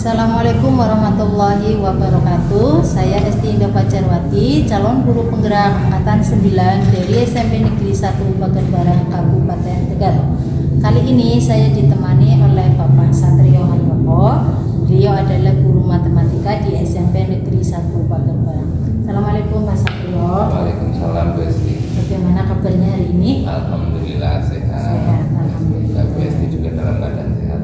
Assalamualaikum warahmatullahi wabarakatuh. Saya Esti Indah Fajarwati, calon guru penggerak angkatan 9 dari SMP Negeri 1 Bagenbarang, Kabupaten Tegal. Kali ini saya ditemani oleh Bapak Satrio Handoko. Beliau adalah guru matematika di SMP Negeri 1 Bagenbarang. Assalamualaikum Pak Satrio. Waalaikumsalam Bu Esti. Bagaimana kabarnya hari ini? Alhamdulillah sehat. Sehat, alhamdulillah. Bu Esti juga dalam keadaan sehat.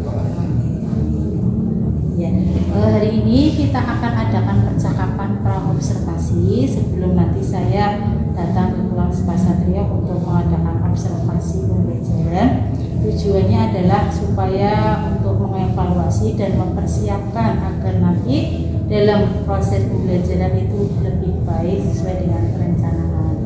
Ya, hari ini kita akan adakan percakapan pra-observasi sebelum nanti saya datang ke kelas Pak Satrio untuk mengadakan observasi pembelajaran. Tujuannya adalah supaya untuk mengevaluasi dan mempersiapkan agar nanti dalam proses pembelajaran itu lebih baik sesuai dengan perencanaan.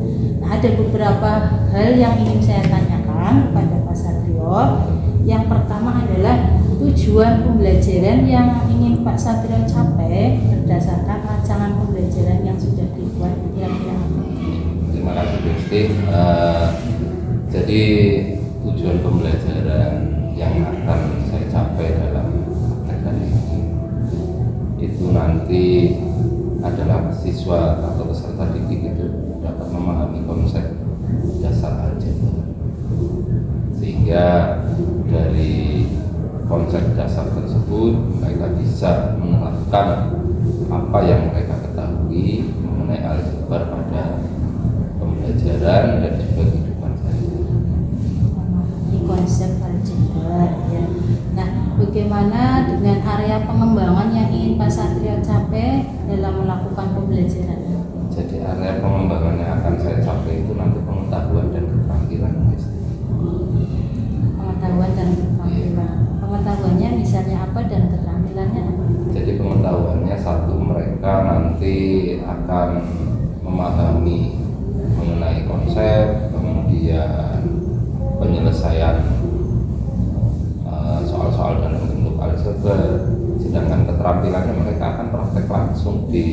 Nah, ada beberapa hal yang ingin saya tanyakan kepada Pak Satrio. Yang pertama adalah tujuan pembelajaran yang ingin Pak Satrio capai berdasarkan rancangan pembelajaran yang sudah dibuat kira-kira apa? Terima kasih Bu Esti. Jadi tujuan pembelajaran yang akan saya capai dalam praktek ini itu nanti adalah siswa atau peserta didik itu dapat memahami konsep dasar aljabar, sehingga dari konsep dasar tersebut mereka bisa menerapkan apa yang mereka ketahui mengenai aljabar pada pembelajaran dan juga kehidupan sehari-hari. Di konsep aljabar ya. Nah, bagaimana dengan area pengembangan yang ingin Pak Satrio capai dalam melakukan pembelajaran? Jadi area pengembangan yang akan saya capai itu nanti pengetahuan dan keterampilan. Pengetahuan dan keterampilan. Pengetahuannya misalnya apa dan keterampilannya apa? Jadi pengetahuannya satu, mereka nanti akan memahami mengenai konsep, kemudian penyelesaian soal-soal dalam bentuk aljabar. Sedangkan keterampilannya mereka akan praktek langsung di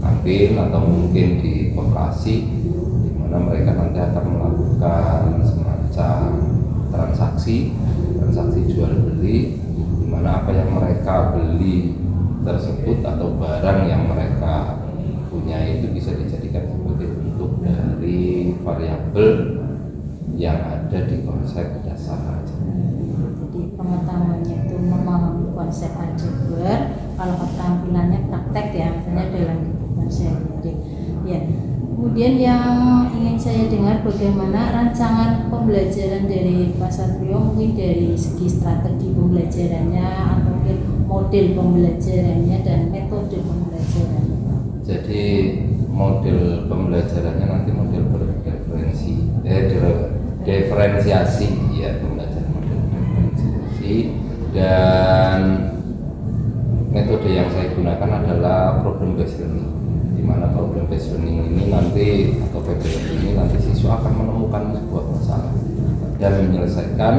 kantin atau mungkin di koperasi, di mana mereka nanti akan melakukan semacam transaksi jual beli, di mana apa yang mereka beli tersebut atau barang yang mereka punya itu bisa dijadikan sebagai bentuk dari variabel yang ada di konsep dasar aljabar. Jadi pengetahuannya itu memahami konsep aljabar, kalau keterampilannya praktek ya, misalnya dalam kehidupan sehari-hari. Ya. Kemudian yang ingin saya dengar bagaimana rancangan pembelajaran dari Pak Satrio, mungkin dari segi strategi pembelajarannya atau mungkin model pembelajarannya dan metode pembelajarannya. Jadi model pembelajarannya nanti model diferensiasi ya, pembelajaran model diferensiasi, dan metode yang saya gunakan adalah problem based learning, di mana problem based learning ini nanti atau PBL ini nanti siswa akan menemukan sebuah masalah dan menyelesaikan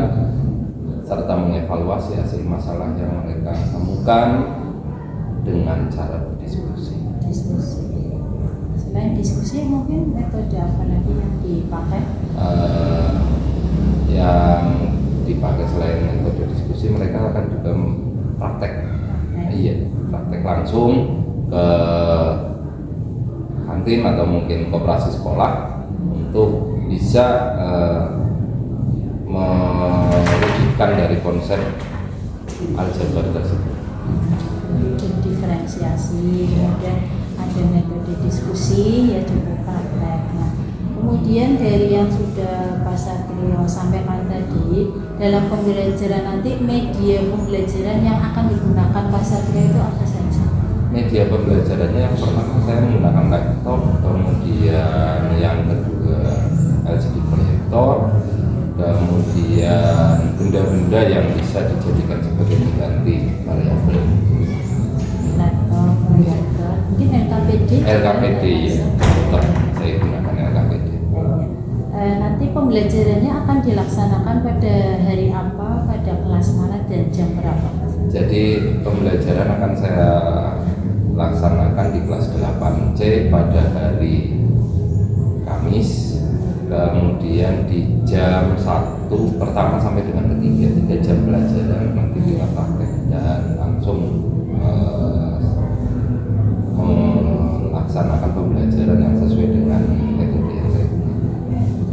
serta mengevaluasi hasil masalah yang mereka temukan dengan cara berdiskusi. Selain diskusi, mungkin metode apa lagi yang dipakai? Yang dipakai selain metode diskusi, mereka akan juga praktek. Iya, praktek langsung ke kantin atau mungkin koperasi sekolah untuk bisa mewujudkan dari konsep aljabar tersebut. Diferensiasi, kemudian ada metode diskusi, ya juga praktek. Nah, kemudian dari yang sudah Pak Satrio sampaikan tadi, dalam pembelajaran nanti media pembelajaran yang akan digunakan Pak Satrio itu apa saja? Media pembelajarannya yang pertama saya menggunakan laptop, kemudian yang kedua LCD proyektor, kemudian benda-benda yang bisa dijadikan sebagai pengganti variabel. Laptop, proyektor, mungkin LKPD Ya, tetap saya gunakan LKPD. Nanti pembelajarannya akan dilaksanakan pada hari apa, pada kelas mana dan jam berapa? Jadi pembelajaran akan saya laksanakan di kelas 8C pada hari Kamis kemudian di jam 1 pertama sampai dengan ketiga 3 jam pelajaran, nanti kita praktek dan langsung melaksanakan pembelajaran yang sesuai dengan metode yang saya gunakan.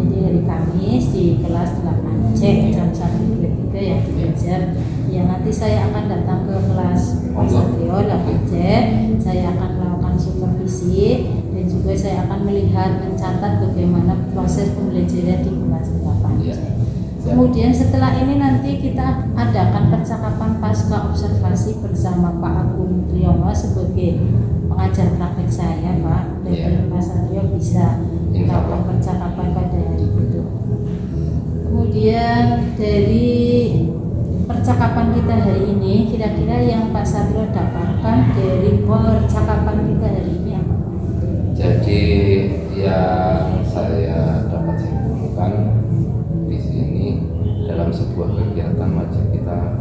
Jadi hari Kamis di kelas 8C jam 1 hingga 3 ya 3 jam. Ya nanti saya akan datang ke kelas Pak Satrio 8C. Saya akan melakukan supervisi dan juga saya akan melihat mencatat bagaimana proses pembelajaran di kelas 8C. Ya. Kemudian setelah ini nanti kita adakan percakapan pasca observasi bersama Pak Agung Triyono sebagai pengajar praktek saya, Pak. Dan Ya. Pak Satrio bisa melakukan percakapan pada hari itu. Kemudian dari percakapan kita hari ini, kira-kira yang Pak Satrio dapatkan dari percakapan kita hari ini apa? Jadi yang saya dapat simpulkan di sini, dalam sebuah kegiatan wajib kita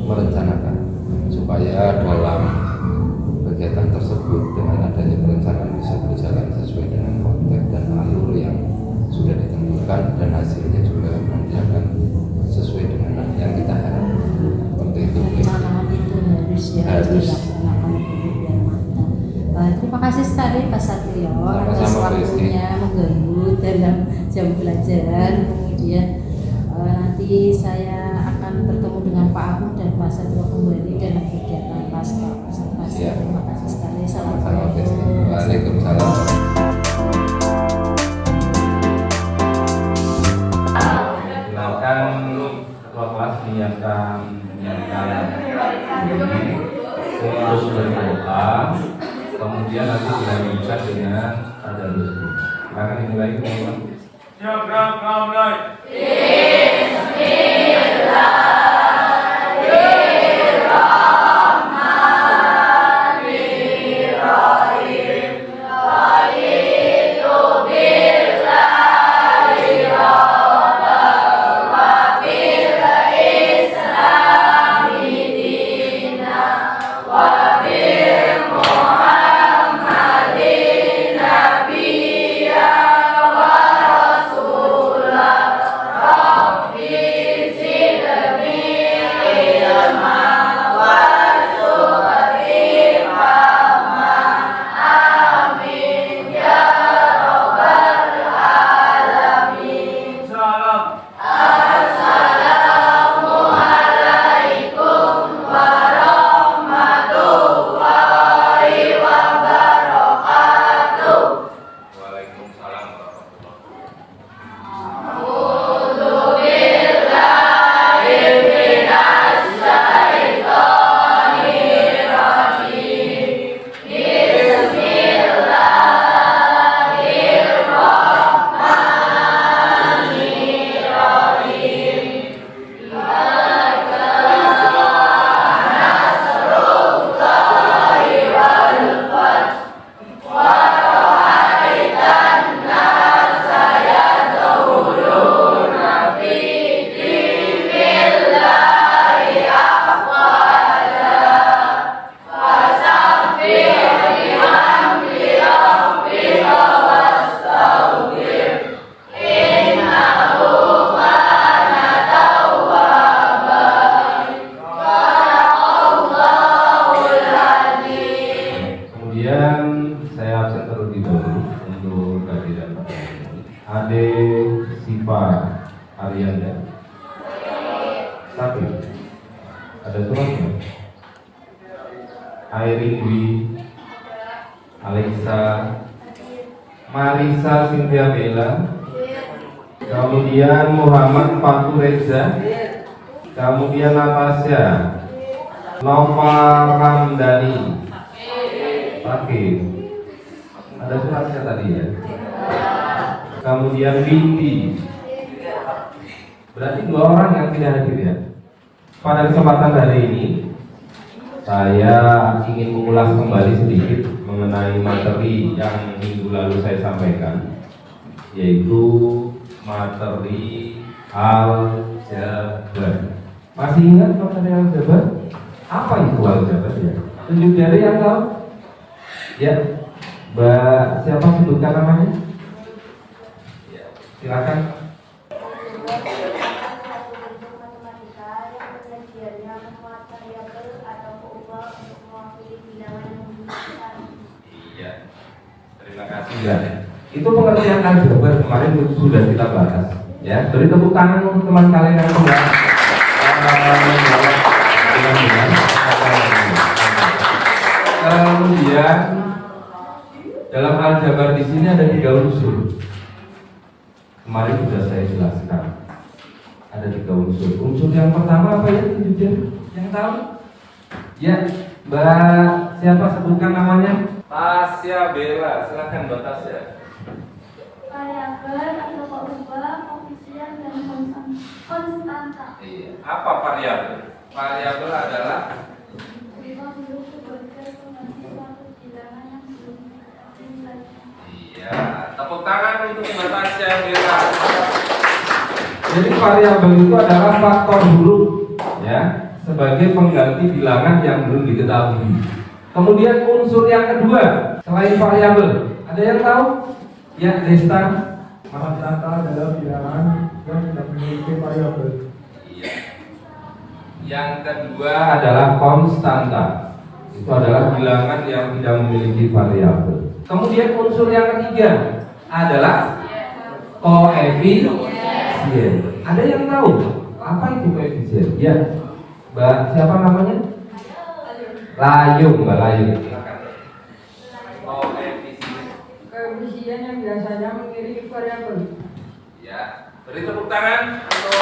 merencanakan supaya dalam kegiatan tersebut dengan adanya perencanaan bisa berjalan sesuai dengan konteks dan alur yang sudah ditentukan dan hasilnya juga nanti akan sesuai dengan yang kita harapkan. Seperti itu. Perencanaan itu harus dilaksanakan dulu biar matang. Terima kasih sekali Pak Satrio atas waktunya mengganggu dalam jam pelajaran. Kemudian nanti saya akan bertemu dengan Pak Agung dan Pak Satrio kembali dalam kegiatan pasca observasi. Ya. Terima kasih sekali. Assalamualaikum. Waalaikumsalam. Silakan ketua kelas menyiapkan terus berdoa, kemudian nanti dilanjutkan dengan tadarus. Silakan dimulai teman-teman. Siap, mulai. Ade Siva Arianda. Satu. Ada suratnya. Airin Dwi, Alexa, Marisa Cynthia Bella, kemudian Muhammad Fatu Reza, kemudian Natasha, Nova Ramdhani, Fakir. Ada suratnya tadi ya. Kemudian Windy. Berarti 2 orang yang tidak hadir ya. Pada kesempatan hari ini saya ingin mengulas kembali sedikit mengenai materi yang minggu lalu saya sampaikan, yaitu materi aljabar. Masih ingat materi aljabar? Apa itu aljabar ya? Tunjuk jari yang tahu? Ya, Mbak siapa sebutkan namanya? Ya. Silakan. Satu bentuk matematika yang penyajiannya memuat variabel atau keubah untuk mewakili bilangan yang diberikan. Iya. Terima kasih ya. Itu pengertian aljabar kemarin sudah kita bahas. Ya, beri tepuk tangan untuk teman kalian yang sudah menjawab dengan benar. Kemudian dalam aljabar di sini ada 3 unsur. Kemarin sudah saya jelaskan. Ada 3 unsur. Unsur yang pertama apa ya, Tujuan? Yang tahu? Ya, Mbak siapa, sebutkan namanya? Tasya Bella. Silakan Mbak Tasya. Variabel atau keubah, koefisien dan konstanta. Iya. Apa variabel? Variabel adalah Berupa bentuk sebagai pengganti suatu bilangan yang belum dinilainya. iya. Tepuk tangan untuk Mbak Tasya Bella. Jadi variabel itu adalah faktor huruf, ya, sebagai pengganti bilangan yang belum diketahui. Kemudian unsur yang kedua selain variabel, ada yang tahu? Ya, Desta. Konstanta adalah bilangan yang tidak memiliki variabel. Iya. Yang kedua adalah konstanta. Itu adalah bilangan yang tidak memiliki variabel. Kemudian unsur yang ketiga adalah koefisien. Ada yang tahu apa itu koefisien? Ya, Mbak siapa namanya? Layu, Mbak Layu. Koefisien yang biasanya mengiringi variabel. Ya, beri tepuk tangan untuk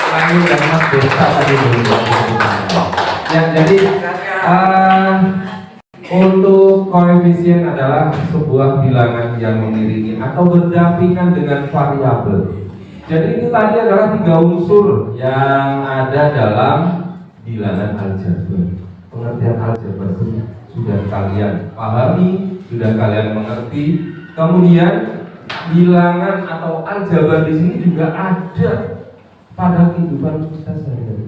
Layu dan Mas Desta tadi dulu. Ya, jadi untuk koefisien adalah sebuah bilangan yang mengiringi atau berdampingan dengan variabel. Jadi itu tadi adalah 3 unsur yang ada dalam bilangan aljabar. Pengertian aljabar itu sudah kalian pahami, sudah kalian mengerti. Kemudian bilangan atau aljabar di sini juga ada pada kehidupan kita sehari-hari.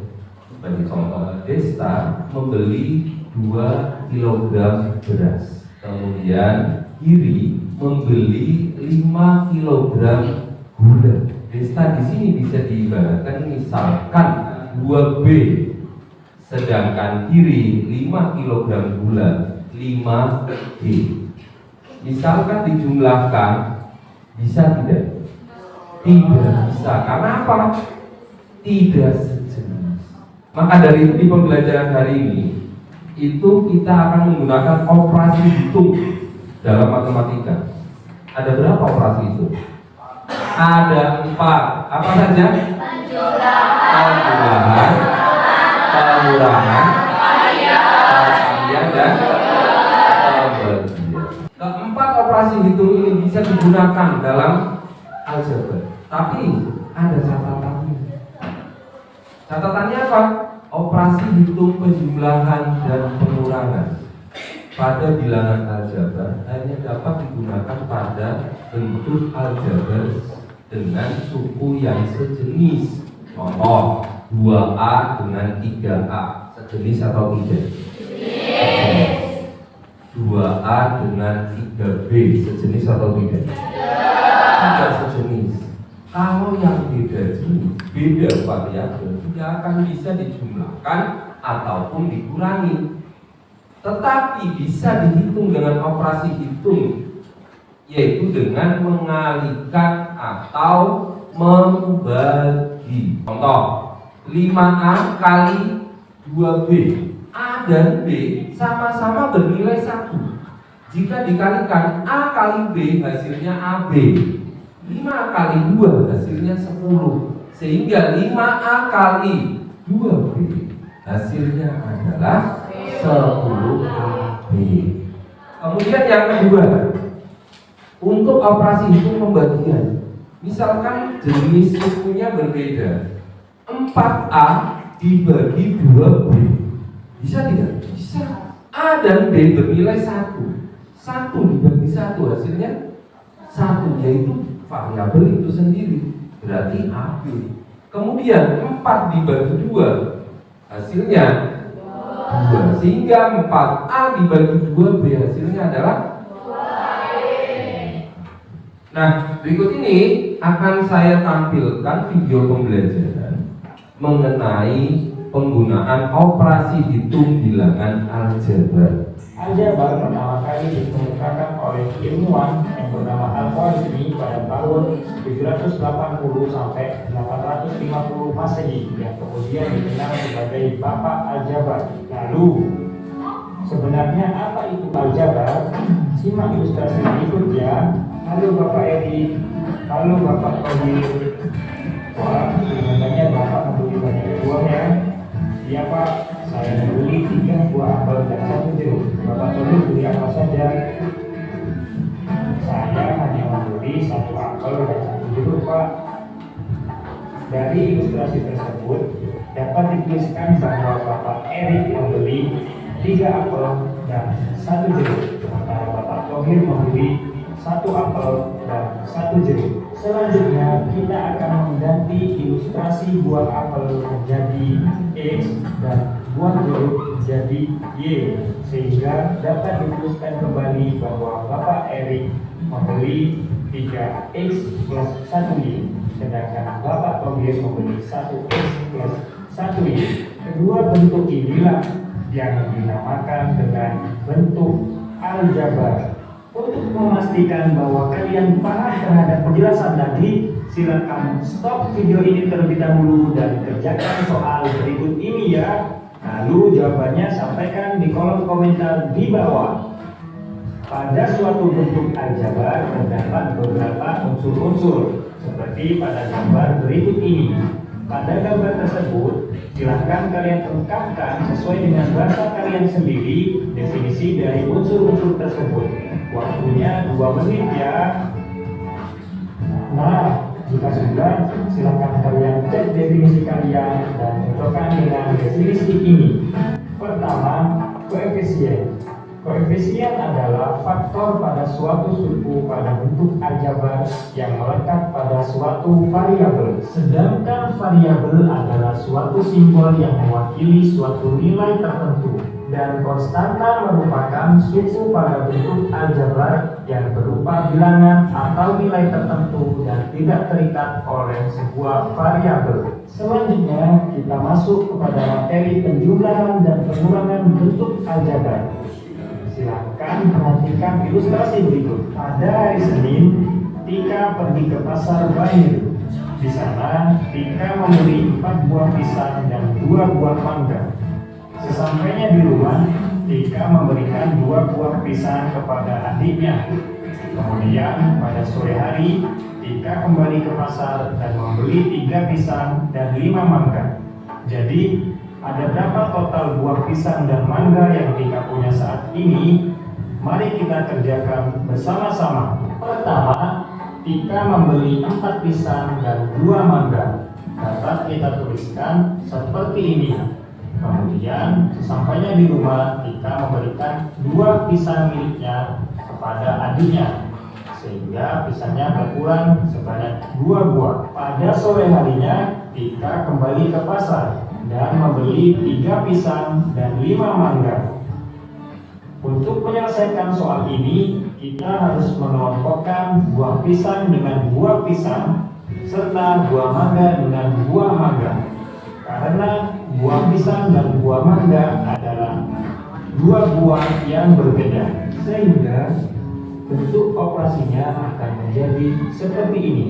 Sebagai contoh, Desta membeli 2 kg beras. Kemudian Iri membeli 5 kg gula. Desta di sini bisa diibaratkan misalkan 2B, sedangkan Iri 5 kg gula 5B. Misalkan dijumlahkan, bisa tidak? Tidak bisa. Karena apa? Tidak sejenis. Maka dari itu di pembelajaran hari ini itu kita akan menggunakan operasi hitung dalam matematika. Ada berapa operasi itu? Ada 4. Apa saja? Penjumlahan, pengurangan, perkalian, dan pembagian. Keempat operasi hitung ini bisa digunakan dalam aljabar. Tapi ada catatannya. Catatannya apa? Operasi hitung penjumlahan dan pengurangan pada bilangan aljabar hanya dapat digunakan pada bentuk aljabar dengan suku yang sejenis. Contoh 2A dengan 3A, sejenis atau tidak? Sejenis. 2A dengan 3B, sejenis atau tidak? Tidak sejenis. Kalau yang beda jenis, beda variabel, tidak akan bisa dijumlahkan ataupun dikurangi. Tetapi bisa dihitung dengan operasi hitung, yaitu dengan mengalihkan atau membagi. Contoh 5A kali 2B. A dan B sama-sama bernilai 1. Jika dikalikan A kali B hasilnya AB. 5 kali 2 hasilnya 10. Sehingga 5A kali 2B hasilnya adalah 10AB. Kemudian yang kedua, untuk operasi hitung pembagian, misalkan jenis sukunya berbeda, 4A dibagi 2B, bisa tidak? Bisa. A dan B bernilai 1. 1 dibagi 1 hasilnya 1, yaitu variabel itu sendiri, berarti AB. Kemudian 4 dibagi 2 hasilnya 2, sehingga 4A dibagi 2B hasilnya adalah 2B. Nah, berikut ini akan saya tampilkan video pembelajaran mengenai penggunaan operasi hitung bilangan aljabar. Aljabar pertama kali dikemukakan oleh ilmuwan yang bernama Al-Khwarizmi pada tahun 780 sampai 850 Masehi yang kemudian dikenal sebagai Bapak Aljabar. Lalu, sebenarnya apa itu aljabar? Simak ilustrasi berikutnya. Halo Bapak Edi, halo Bapak Tohir. Wah, sebenarnya Bapak membeli banyak buah ya? Iya Pak, saya membeli 3 buah apel dan 1 jeruk. Bapak Tohir beli apa saja? Saya hanya membeli 1 apel dan 1 jeruk Pak. Dari ilustrasi tersebut dapat dituliskan bahwa Bapak Erik membeli 3 apel dan 1 jeruk, sementara Bapak Tohir membeli 1 apel dan 1 jeruk. Selanjutnya kita akan mengganti ilustrasi buah apel menjadi X dan buah jeruk menjadi Y, sehingga dapat dituliskan kembali bahwa Bapak Erik membeli 3X plus 1Y, sedangkan Bapak Tohir membeli 1X plus 1Y. Kedua bentuk inilah yang dinamakan dengan bentuk aljabar. Untuk memastikan bahwa kalian paham terhadap penjelasan tadi, silakan stop video ini terlebih dahulu dan kerjakan soal berikut ini ya. Lalu jawabannya sampaikan di kolom komentar di bawah. Pada suatu bentuk aljabar terdapat beberapa unsur-unsur seperti pada gambar berikut ini. Pada gambar tersebut, silahkan kalian ungkapkan sesuai dengan bahasa kalian sendiri definisi dari unsur-unsur tersebut. Waktunya 2 menit ya. Nah, jika sudah, silahkan kalian cek definisi kalian dan cocokkan dengan definisi ini. Pertama, koefisien. Koefisien adalah faktor pada suatu suku pada bentuk aljabar yang melekat pada suatu variabel. Sedangkan variabel adalah suatu simbol yang mewakili suatu nilai tertentu. Dan konstanta merupakan suku pada bentuk aljabar yang berupa bilangan atau nilai tertentu dan tidak terikat oleh sebuah variabel. Selanjutnya, kita masuk kepada materi penjumlahan dan pengurangan bentuk aljabar. Silakan perhatikan ilustrasi berikut. Pada hari Senin, Tika pergi ke pasar Bahir. Di sana, Tika membeli 4 buah pisang dan 2 buah mangga. Sesampainya di rumah, Tika memberikan 2 buah pisang kepada adiknya. Kemudian pada sore hari, Tika kembali ke pasar dan membeli 3 pisang dan 5 mangga. Jadi, ada berapa total buah pisang dan mangga yang Tika punya saat ini? Mari kita kerjakan bersama-sama. Pertama, Tika membeli 4 pisang dan 2 mangga. Dapat kita tuliskan seperti ini. Kemudian, sesampainya di rumah, Tika memberikan 2 pisang miliknya kepada adiknya, sehingga pisangnya berkurang sebanyak 2 buah. Pada sore harinya, Tika kembali ke pasar dan membeli 3 pisang dan 5 mangga. Untuk menyelesaikan soal ini, kita harus mengelompokkan buah pisang dengan buah pisang, serta buah mangga dengan buah mangga. Karena buah pisang dan buah mangga adalah 2 buah yang berbeda, sehingga bentuk operasinya akan menjadi seperti ini.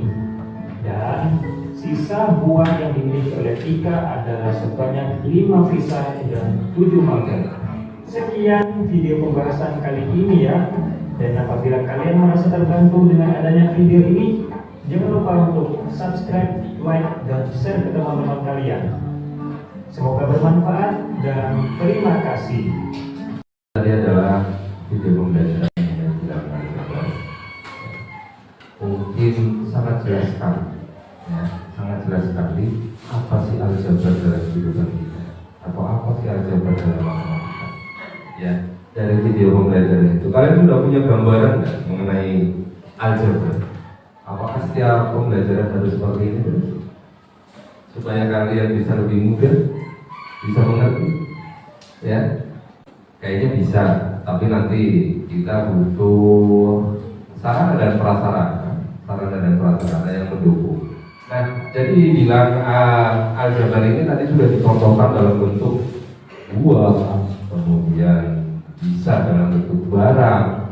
Dan sisa buah yang dimiliki oleh Tika adalah sebanyak 5 pisang dan 7 mangga. Sekian video pembahasan kali ini ya. Dan apabila kalian merasa terbantu dengan adanya video ini, jangan lupa untuk subscribe, like, dan share ke teman-teman kalian. Semoga bermanfaat dan terima kasih. Tadi adalah video pembelajaran yang dilakukan. Mungkin sangat jelas sekali, ya, sangat jelas sekali apa sih aljabar dalam kehidupan kita, atau apa sih aljabar dalam matematika. Ya, dari video pembelajaran itu kalian sudah punya gambaran nggak mengenai aljabar? Apakah setiap pembelajaran harus seperti ini terus? Supaya kalian bisa lebih mudah, bisa mengerti, ya? Kayaknya bisa, tapi nanti kita butuh sarana dan prasarana yang mendukung jadi bilang aljabar ini tadi sudah dicontohkan dalam bentuk buah, kemudian bisa dalam bentuk barang.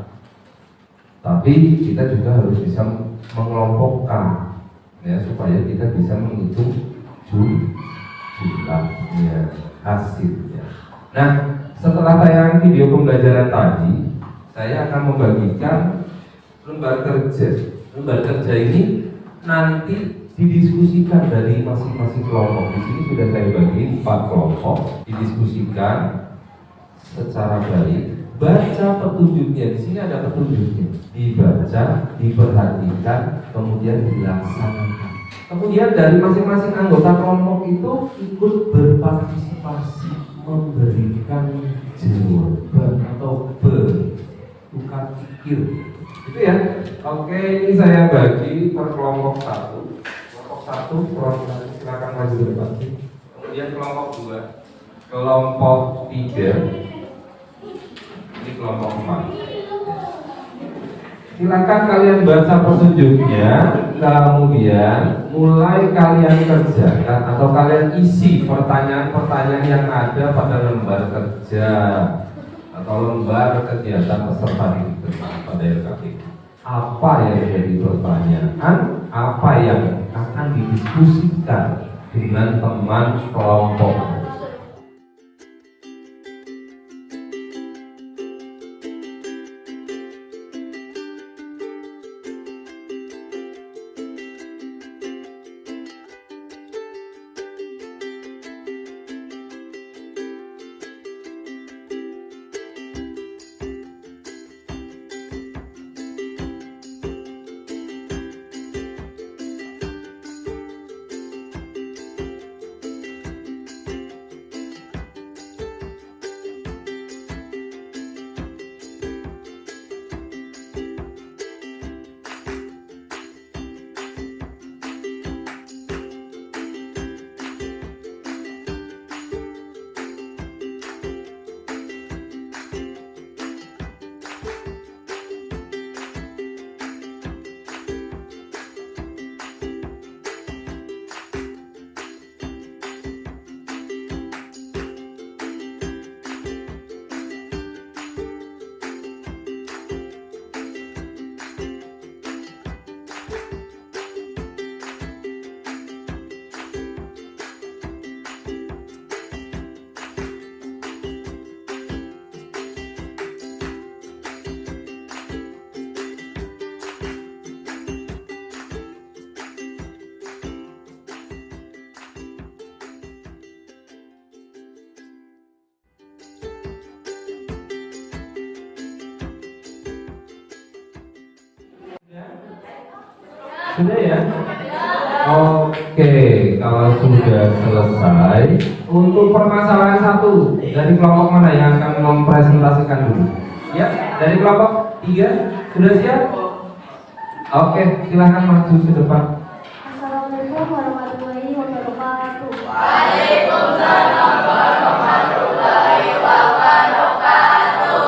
Tapi kita juga harus bisa mengelompokkan, ya, supaya kita bisa menghitung jumlahnya, hasilnya. Nah, setelah tayangan video pembelajaran tadi, saya akan membagikan lembar kerja. Lembar kerja ini nanti didiskusikan dari masing-masing kelompok. Di sini sudah saya bagi 4 kelompok, didiskusikan secara baik. Baca petunjuknya, di sini ada petunjuknya. Dibaca, diperhatikan, kemudian dilaksanakan. Kemudian dari masing-masing anggota kelompok itu ikut berpartisipasi, memberikan jawaban atau bertukar pikir. Itu ya. Oke, ini saya bagi per kelompok 1. Kelompok 1, silakan maju ke depan. Kemudian kelompok 2, kelompok 3, ini kelompok 4. Silakan kalian baca petunjuknya, kemudian mulai kalian kerjakan atau kalian isi pertanyaan-pertanyaan yang ada pada lembar kerja atau lembar kegiatan peserta didik pada LKP. Apa yang jadi pertanyaan, apa yang akan didiskusikan dengan teman kelompok. Sudah ya? Oke, kalau sudah selesai, untuk permasalahan 1 dari kelompok mana yang akan mempresentasikan dulu? Ya, dari kelompok 3 sudah siap? Oke, silahkan maju ke depan. Assalamualaikum warahmatullahi wabarakatuh. Waalaikumsalam warahmatullahi wabarakatuh.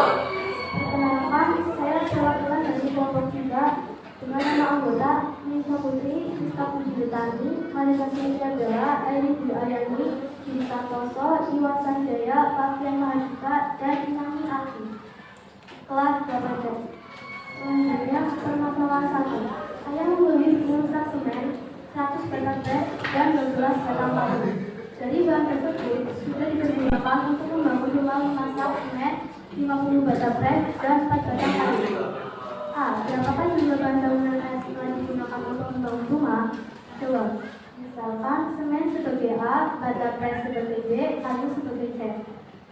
Perkenalkan, saya perwakilan dari kelompok 3 dengan nama anggota Nisa Putri, Rizka Puji Betani, Marisa Sintia Bella, Airi Dwi Ayani, Dwi Santoso, Iwan Sanjaya, Pakian Mahadika, dan Inami Aki. Kelas 8. Selanjutnya, permasalahan 1. Saya menulis urusan semen 100 batang pres dan 12 batang palu. Dari bahan tersebut sudah dipergunakan untuk membangun rumah memasak semen 50 batang pres dan 4 batang palu. A. Berapakah jumlah bahan bangunan yang telah digunakan untuk membangun rumah? Jawab. Misalkan semen sebagai A, bata pres sebagai B, kayu sebagai C.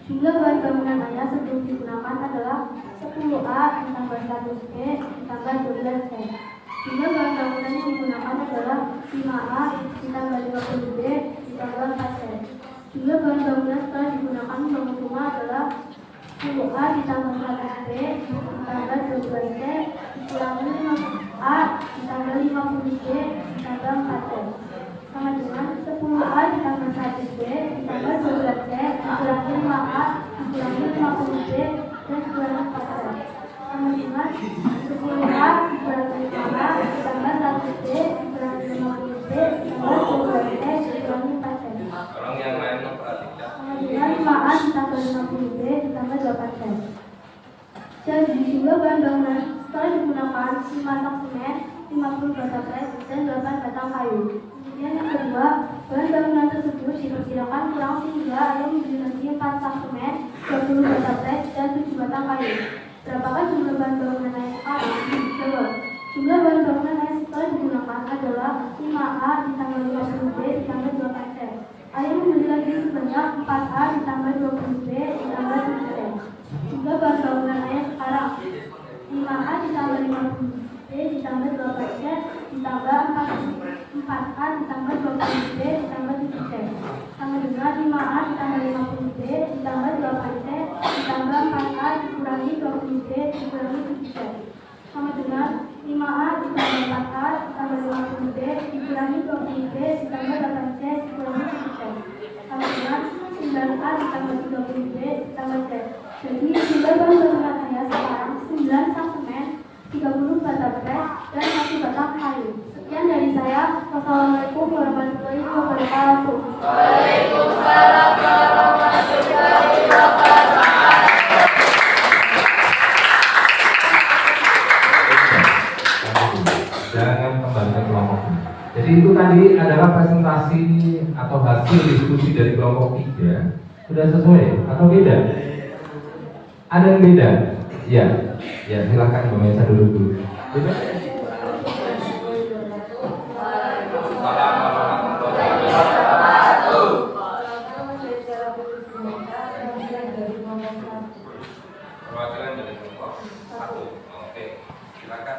Jumlah bahan bangunan Anda sebelum digunakan adalah 10A ditambah 100B ditambah 12C. Jumlah bahan bangunan yang digunakan adalah 5A ditambah 50B ditambah 4C. Jumlah bahan bangunan setelah digunakan membangun rumah adalah 10A ditambah 100B ditambah 12C dikurangi 5A ditambah 50B ditambah 4C. Sama dengan 10A ditambah 100B ditambah 12C dikurangi 5A dikurangi 50B dan dikurangi 4C. Sama dengan 10A dikurangi 5A ditambah 100B dikurangi 50B ditambah jumlah bahan bangunan setelah digunakan 5 sak semen, 50 bata pres, dan 8 batang kayu. Kemudian yang kedua, bahan bangunan tersebut diperkirakan kurang sehingga yang memiliki 4 sak semen, 20 bata pres, dan 7 batang kayu. Berapakah jumlah bahan bangunan yang sekarang? Jawab. Jumlah bahan bangunan yang setelah digunakan adalah 5A ditambah 50B ditambah 2 PC. Ayah membeli lagi sebanyak 4A ditambah 20B ditambah 7C. Jumlah bahan bangunan ayah sekarang 5A ditambah 50B ditambah 2 PC ditambah 4A ditambah 20B ditambah 7C. Sama dengan 5A ditambah 50B ditambah 2 PC ditambah 4A dikurangi 20B dikurangi 7C. Sama dengan 5A ditambah 4A ditambah 50B dikurangi 20B ditambah 8C dikurangi 7C. Sama dengan 9A ditambah 30B ditambah C. Jadi jumlah bahan bangunan saya sekarang 9 sak semen, 30 bata pres, dan 1 batang kayu. Sekian dari saya. Wassalamualaikum warahmatullahi wabarakatuh. Waalaikumsalam warahmatullahi wabarakatuh. Jangan kembali ke kelompok ini. Jadi itu tadi adalah presentasi atau hasil diskusi dari kelompok 3. Sudah sesuai atau beda? Ada yang beda? Ya, ya silakan Mbak Mesa dulu. Beda? Perwakilan dari kelompok 1. Oke, silakan.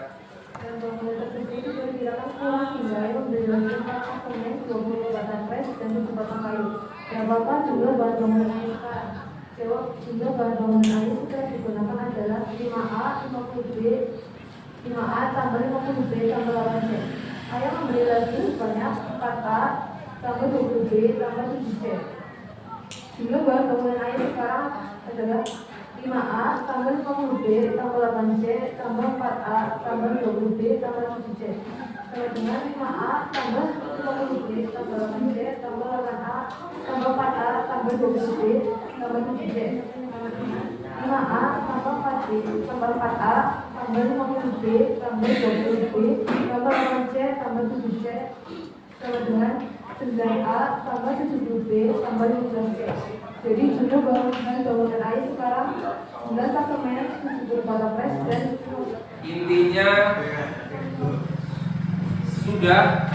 Dan bangunan tersebut diperkirakan kurang hingga yang memiliki 4 sak semen, 20 batang pres, dan 7 batang kayu. Berapakah jumlah bahan bangunan ayah sekarang? Jawab. Jumlah bahan bangunan ayah sudah digunakan adalah 5A, 50B, 5A tambah 50B tambah 8C. Ayah membeli lagi sebanyak 4A tambah 20B tambah 7C. Jumlah bahan bangunan ayah sekarang adalah 5A tambah 50B tambah 8C tambah 4A tambah 20B tambah 7C. Sama dengan 5A tambah 50B tambah 8C tambah 8A tambah 4A tambah 20B tambah 7C. Sama dengan 5A tambah 4B tambah 4A tambah 50B tambah 20B tambah 8C tambah 7C. Sama dengan 9A tambah 70B tambah 15C. Jadi jumlah bangunan air sekarang 9 sak semen, 70 bata pres, dan Intinya sudah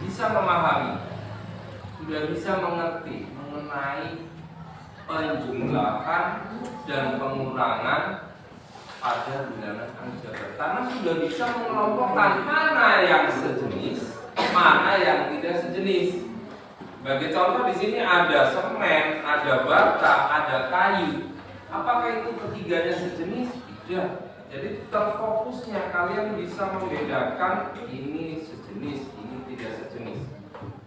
bisa memahami, sudah bisa mengerti mengenai penjumlahan dan pengurangan pada bilangan aljabar, karena sudah bisa mengelompokkan mana yang sejenis, mana yang tidak sejenis. Bagi contoh di sini ada semen, ada bata, ada kayu. Apakah itu ketiganya sejenis? Tidak. Jadi terfokusnya kalian bisa membedakan ini sejenis, ini tidak sejenis.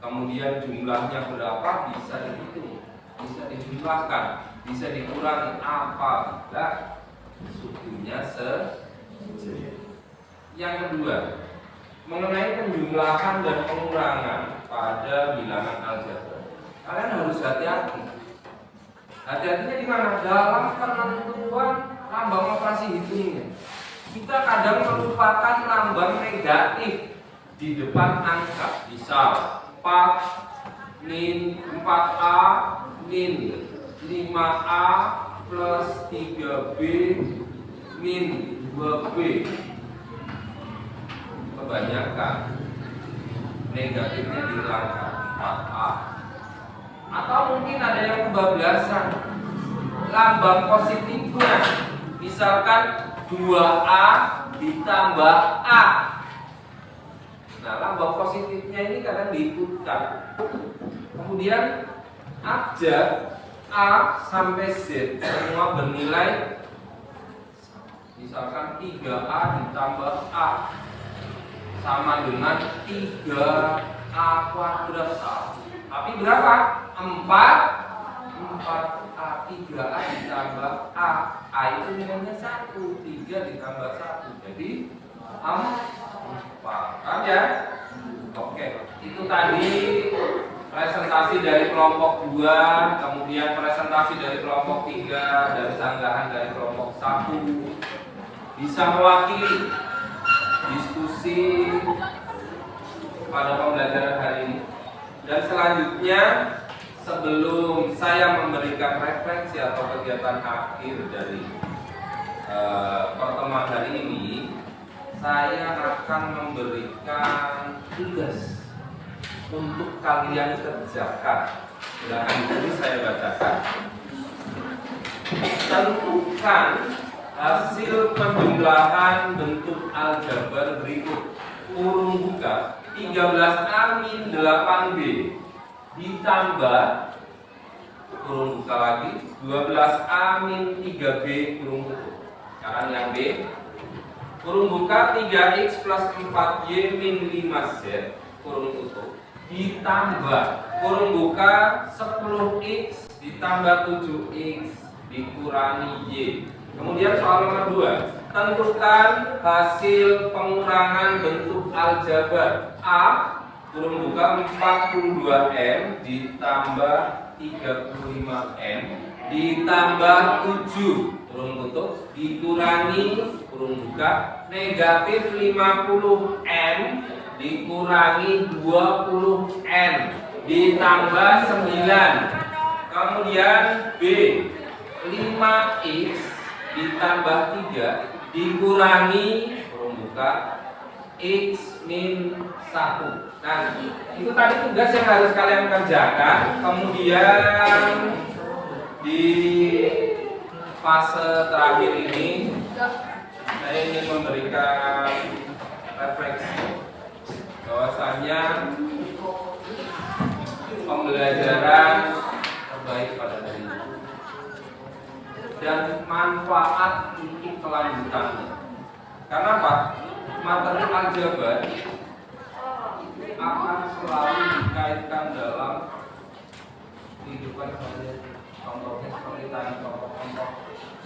Kemudian jumlahnya berapa bisa dihitung, bisa dijumlahkan, bisa dikurangi apabila sukunya sejenis. Yang kedua, mengenai penjumlahan dan pengurangan pada bilangan aljabar, kalian harus hati-hati. Hati-hatinya di mana? Dalam penentuan lambang operasi hitungnya. Kita kadang melupakan lambang negatif di depan angka. Misal 4 min 4A min 5A plus 3B min 2B. Kebanyakan negatifnya dihilangkan 4A. Atau mungkin ada yang kebablasan lambang positifnya, misalkan 2A ditambah A. Nah, lambang positifnya ini kadang diikutkan. Kemudian abjad A sampai Z semua bernilai, misalkan 3A ditambah A sama dengan 3A kuadrat A. Tapi berapa? 4A 3A ditambah A. A itu nilainya 1, 3 ditambah 1. Jadi 4. Paham ya? Oke, itu tadi presentasi dari kelompok 2, kemudian presentasi dari kelompok 3, dan sanggahan dari kelompok 1. bisa mewakili diskusi pada pembelajaran hari ini. Dan selanjutnya, sebelum saya memberikan refleksi atau kegiatan akhir dari pertemuan hari ini, saya akan memberikan tugas untuk kalian kerjakan. Silakan ini saya bacakan. Tentukan hasil penjumlahan bentuk aljabar berikut. Kurung buka 13A-8B ditambah kurung buka lagi 12A-3B kurung tutup. Sekarang yang B, kurung buka 3X plus 4Y min 5Z kurung tutup ditambah kurung buka 10X ditambah 7X dikurangi Y. Kemudian soal nomor 2, tentukan hasil pengurangan bentuk aljabar. A kurung buka 42M ditambah 35M ditambah 7 kurung tutup dikurangi kurung buka negatif 50M dikurangi 20M ditambah 9. Kemudian B 5X ditambah 3 dikurangi kurung buka X min 1. Nah, itu tadi tugas yang harus kalian kerjakan. Kemudian di fase terakhir ini saya ingin memberikan refleksi bahwasanya pembelajaran terbaik pada hari ini dan manfaat untuk kelanjutannya. Karena apa? Materi aljabar akan selalu dikaitkan dalam kehidupan kalian. Contohnya seperti tadi contoh-contoh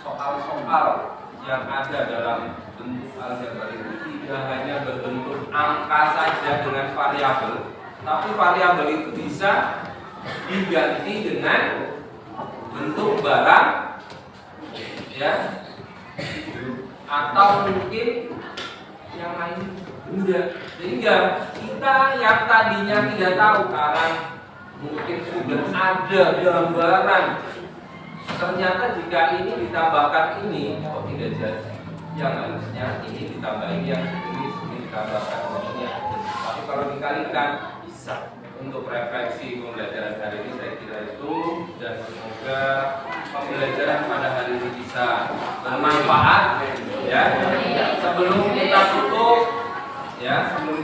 soal-soal yang ada dalam bentuk aljabar itu tidak hanya berbentuk angka saja dengan variabel, tapi variabel itu bisa diganti dengan bentuk barang, ya, atau mungkin yang lain benda. Sehingga kita yang tadinya tidak tahu karena mungkin sudah ada gambaran, ternyata jika ini ditambahkan ini, kok tidak jadi. Yang harusnya ini ditambahin yang ini ditambahkan ini. Tapi kalau dikalikan bisa. Untuk refleksi pembelajaran hari ini saya kira itu, dan semoga pembelajaran pada hari ini bisa bermanfaat, ya. Sebelum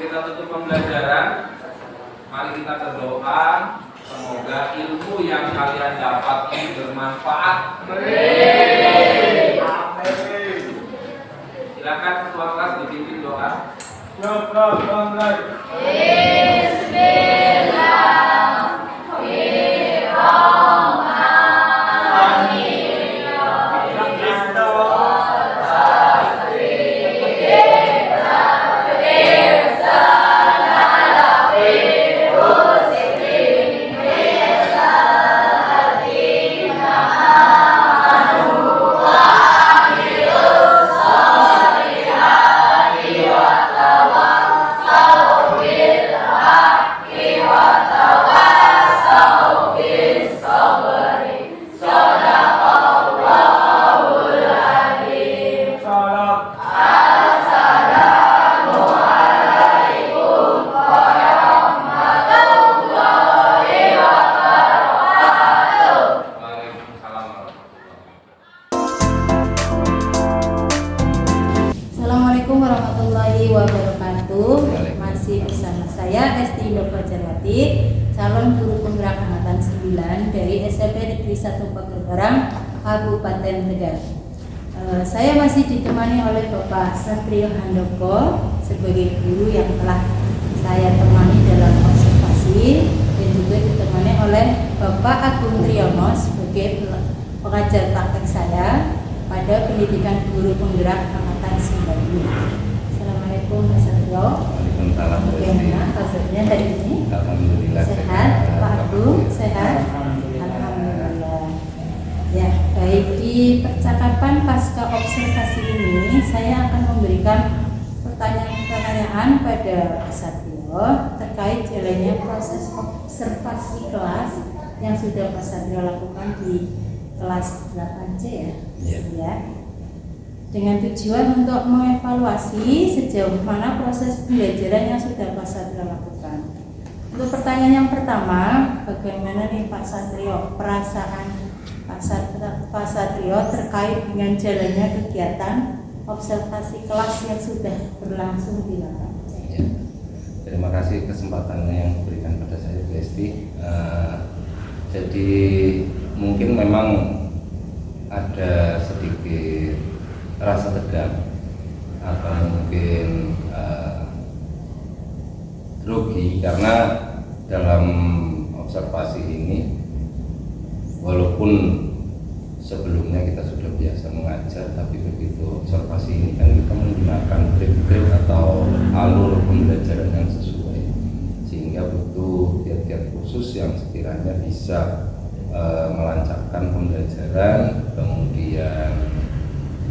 kita tutup pembelajaran, mari kita berdoa semoga ilmu yang kalian dapat ini bermanfaat. Silakan ketua kelas dipimpin doa. Assalamualaikum warahmatullahi wabarakatuh. Masih bersama saya Esti Indofajarwati, calon guru penggerak angkatan 9 dari SMP Negeri 1 Pagerberang, Kabupaten Tegal. Saya masih ditemani oleh Bapak Satrio Handoko sebagai guru yang telah saya temani dalam observasi, dan juga ditemani oleh Bapak Agung Triyono sebagai pengajar praktek saya pada pendidikan guru penggerak angkatan 9 ini. Assalamualaikum Mas Satrio. Waalaikumsalam. Bagaimana kabarnya hari ini? Alhamdulillah Sehat, Pak Agung? Sehat? Alhamdulillah. Ya, baik, di percakapan pasca observasi ini saya akan memberikan pertanyaan-pertanyaan pada Pak Satrio terkait jalannya proses observasi kelas yang sudah Pak Satrio lakukan di kelas 8C ya. Iya. Ya. Dengan tujuan untuk mengevaluasi sejauh mana proses pembelajaran yang sudah Pak Satrio lakukan. Untuk pertanyaan yang pertama, bagaimana nih Pak Satrio perasaan Pak Satrio terkait dengan jalannya kegiatan observasi kelas yang sudah berlangsung di lapangan? Ya. Terima kasih kesempatannya yang diberikan pada saya, Bu Esti. Jadi mungkin memang ada sedikit rasa tegang atau mungkin grogi karena dalam observasi ini walaupun sebelumnya kita sudah biasa mengajar, tapi begitu observasi ini kan kita menggunakan grip atau alur pembelajaran yang sesuai, sehingga butuh kiat-kiat khusus yang sekiranya bisa melancarkan pembelajaran, kemudian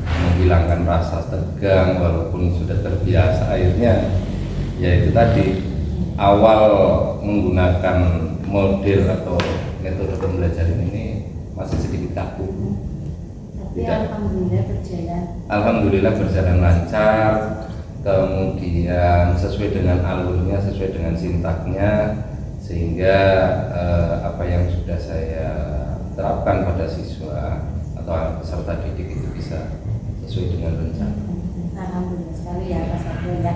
menghilangkan rasa tegang walaupun sudah terbiasa. Akhirnya ya itu tadi, awal menggunakan model atau metode pembelajaran ini masih sedikit kaku. Tapi alhamdulillah berjalan. Alhamdulillah berjalan lancar, kemudian sesuai dengan alurnya, sesuai dengan sintaknya, sehingga apa yang sudah saya terapkan pada siswa atau peserta didik itu bisa sesuai dengan rencana. Alhamdulillah sekali ya Pak Satrio ya.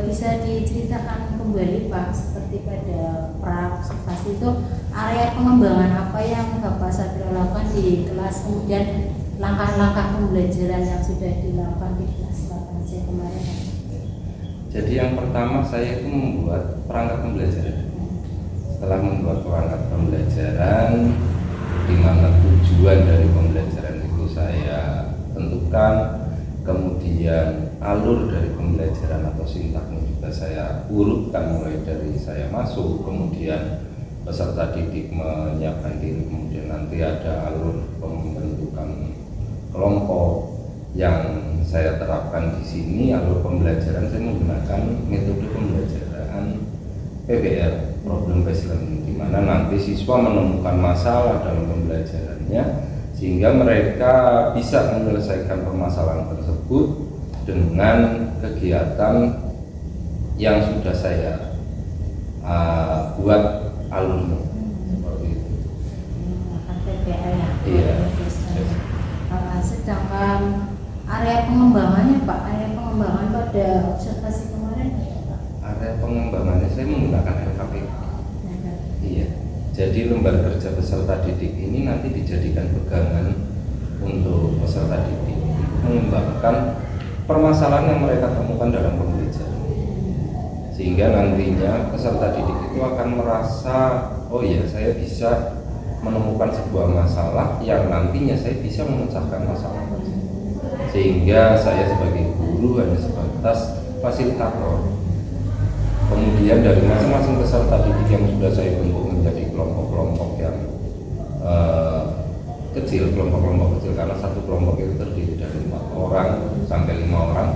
Bisa diceritakan kembali Pak, seperti pada pra-observasi itu area pengembangan apa yang Bapak Satrio lakukan di kelas, kemudian langkah-langkah pembelajaran yang sudah dilakukan di kelas 8C kemarin? Jadi yang pertama saya itu membuat perangkat pembelajaran. Setelah membuat perangkat pembelajaran, di mana tujuan dari pembelajaran itu saya tentukan, kemudian alur dari pembelajaran atau sintaknya juga saya urutkan mulai dari saya masuk, kemudian peserta didik menyiapkan diri, kemudian nanti ada alur pembentukan kelompok yang saya terapkan di sini. Alur pembelajaran saya menggunakan metode pembelajaran PBL, Problem Based Learning, di mana nanti siswa menemukan masalah dalam pembelajarannya sehingga mereka bisa menyelesaikan permasalahan tersebut dengan kegiatan yang sudah saya buat alurnya seperti itu. PBL ya. Iya. Sedangkan area pengembangannya Pak, area pengembangan pada observasi kemarin ya Pak? Area pengembangannya saya menggunakan LKPK. Iya. Jadi lembar kerja peserta didik ini nanti dijadikan pegangan untuk peserta didik untuk mengembangkan permasalahan yang mereka temukan dalam pembelajaran, sehingga nantinya peserta didik itu akan merasa, oh iya, saya bisa menemukan sebuah masalah yang nantinya saya bisa memecahkan masalah tersebut, sehingga saya sebagai guru hanya sebatas fasilitator. Kemudian dari masing-masing peserta didik yang sudah saya bentuk menjadi kelompok-kelompok yang kecil, kelompok-kelompok kecil, karena satu kelompok itu terdiri dari 4 orang sampai 5 orang,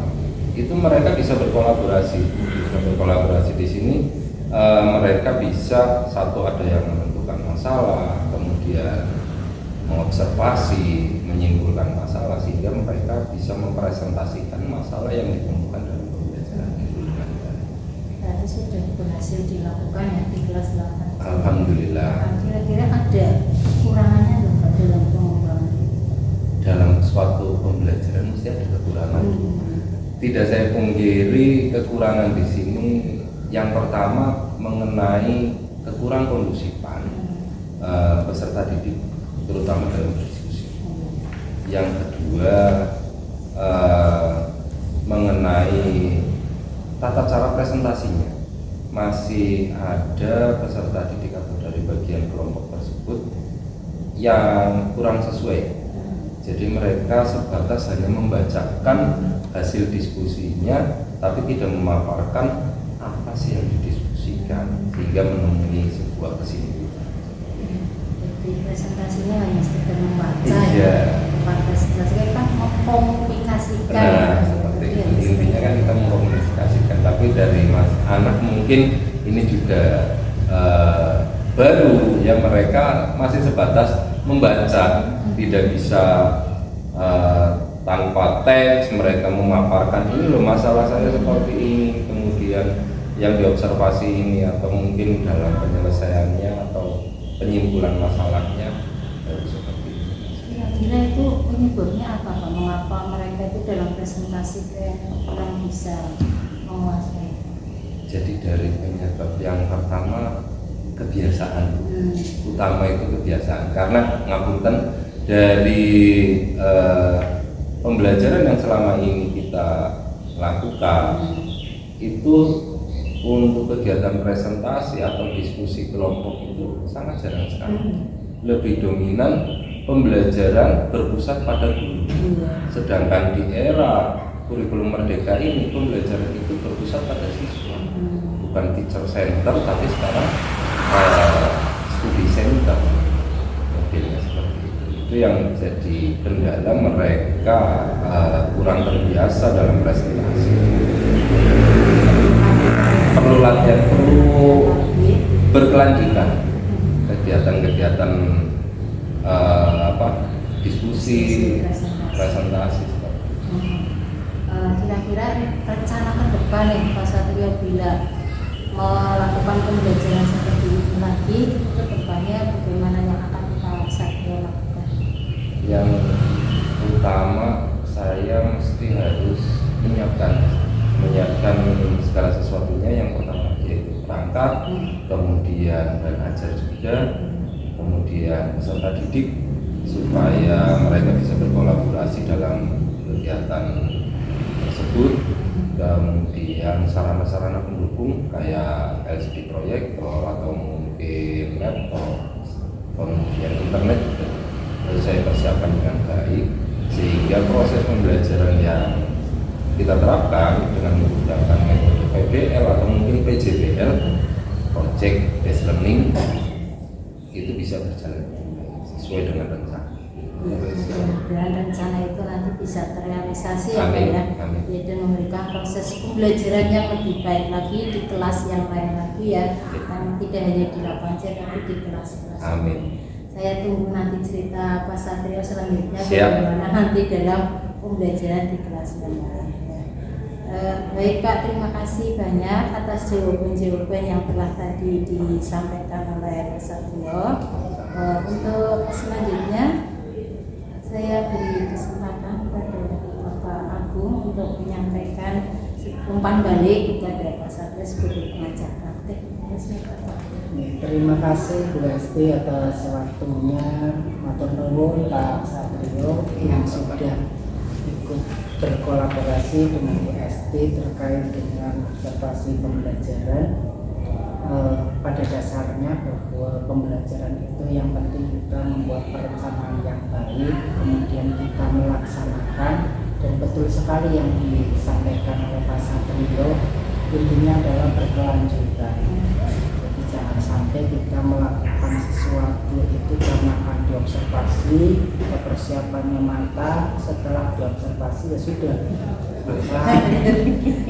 itu mereka bisa berkolaborasi. Di sini mereka bisa, satu, ada yang menentukan masalah, kemudian mengobservasi, menyimpulkan masalah, sehingga mereka bisa mempresentasikan masalah yang ditemukan dalam pembelajaran itu dengan baik. Berarti sudah berhasil dilakukan ya di kelas 8. Alhamdulillah. Kira-kira ada kekurangannya nggak Pak dalam pengembangan itu? Dalam suatu pembelajaran mesti ada kekurangan. Tidak saya pungkiri kekurangan di sini. Yang pertama mengenai kekurang kondusifan peserta didik, terutama dalam berdiskusi. Yang kedua mengenai tata cara presentasinya, masih ada peserta didik atau dari bagian kelompok tersebut yang kurang sesuai. Jadi mereka sebatas hanya membacakan hasil diskusinya, tapi tidak memaparkan apa sih yang didiskusikan sehingga menemui sebuah kesimpulan. Jadi presentasinya hanya sekedar membaca Iya. ya. depan presentasi kan mengkomunikasikan. Nah, seperti itu. Intinya kan kita mengkomunikasikan, tapi dari mas anak mungkin ini juga baru ya, mereka masih sebatas membaca, tidak bisa tanpa teks mereka memaparkan ini loh masalah saya seperti ini, kemudian yang diobservasi ini, atau mungkin dalam penyelesaiannya atau penyimpulan masalahnya seperti itu. Kira-kira itu penyebabnya apa Pak? Mengapa mereka itu dalam presentasi kurang bisa menguasai? Jadi dari penyebab yang pertama kebiasaan, utama itu kebiasaan, karena ngapunten dari pembelajaran yang selama ini kita lakukan itu untuk kegiatan presentasi atau diskusi kelompok itu sangat jarang sekali. Lebih dominan pembelajaran berpusat pada guru. Sedangkan di era kurikulum merdeka ini pembelajaran itu berpusat pada siswa. Bukan teacher center, tapi sekarang studi center. Modelnya seperti itu. Itu yang jadi kendala mereka kurang terbiasa dalam presentasi. Perlu latihan, perlu berkelanjutan kegiatan-kegiatan diskusi, presentasi. Kira-kira rencana ke depan nih Pak Satrio bila melakukan pembelajaran seperti ini lagi, ke depannya bagaimana yang akan Pak Satrio lakukan? Yang utama saya mesti harus menyiapkan segala sesuatunya. Yang pertama yaitu perangkat, kemudian dan ajar juga, kemudian peserta didik supaya mereka bisa berkolaborasi dalam kegiatan tersebut, kemudian sarana-sarana pendukung kayak LCD proyektor atau mungkin laptop, kemudian internet juga harus saya persiapkan dengan baik sehingga proses pembelajaran yang kita terapkan dengan menggunakan metode PBL atau mungkin PJBL, Project Based Learning, itu bisa berjalan sesuai dengan rencana. Dan rencana itu nanti bisa terrealisasi ya Pak Amin. ya, Amin. yaitu memberikan proses pembelajaran yang lebih baik lagi di kelas yang lain lagi ya, dan tidak hanya di lapangan saja tapi di kelas-kelas. Amin. Saya tunggu nanti cerita Pak Satrio selanjutnya Siap. bagaimana nanti dalam pembelajaran di kelas yang lain. Baik Pak, terima kasih banyak atas jawaban-jawaban yang telah tadi disampaikan oleh Pak Satrio. Untuk selanjutnya saya beri kesempatan kepada Bapak Agung untuk menyampaikan umpan balik kepada Pak Satrio sebagai pengajar praktek. Terima kasih Bu Esti atas waktunya. Matur nuwun Pak Satrio yang sudah ikut berkolaborasi dengan Bu Esti terkait dengan observasi pembelajaran. Pada dasarnya bahwa pembelajaran itu yang penting kita membuat perencanaan yang baik, kemudian kita melaksanakan, dan betul sekali yang disampaikan oleh Pak Satrio, intinya adalah berkelanjutan. Jadi jangan sampai kita melakukan sesuatu itu karena akan diobservasi, persiapannya matang, setelah diobservasi ya sudah.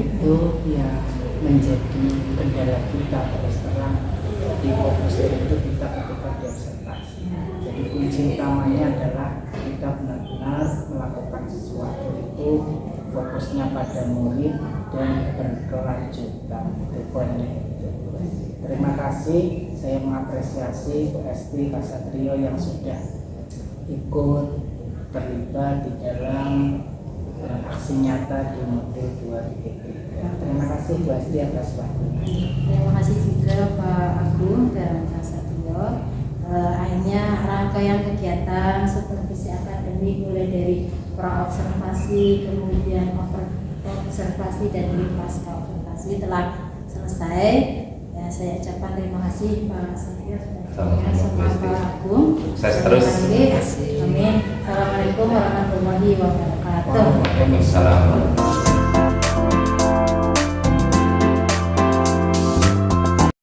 Itu ya menjadi kendala kita terus terang di fokus itu kita ketika diobservasi. Jadi kunci utamanya adalah kita benar-benar melakukan sesuatu itu fokusnya pada murid dan berkelanjutan. Itu poinnya. Terima kasih, saya mengapresiasi Bu Esti, Pak Satrio yang sudah ikut terlibat di dalam aksi nyata di modul 2003. Terima kasih Bu Esti atas waktunya. Terima kasih juga Pak Agung dan Pak Satrio. Akhirnya rangkaian kegiatan supervisi akademik mulai dari pra-observasi, kemudian observasi dan pasca observasi telah selesai. Ya, saya ucapkan terima kasih Pak Satrio sama Pak Agung. Sukses terus. Amin. Assalamualaikum warahmatullahi wabarakatuh. Waalaikumsalam.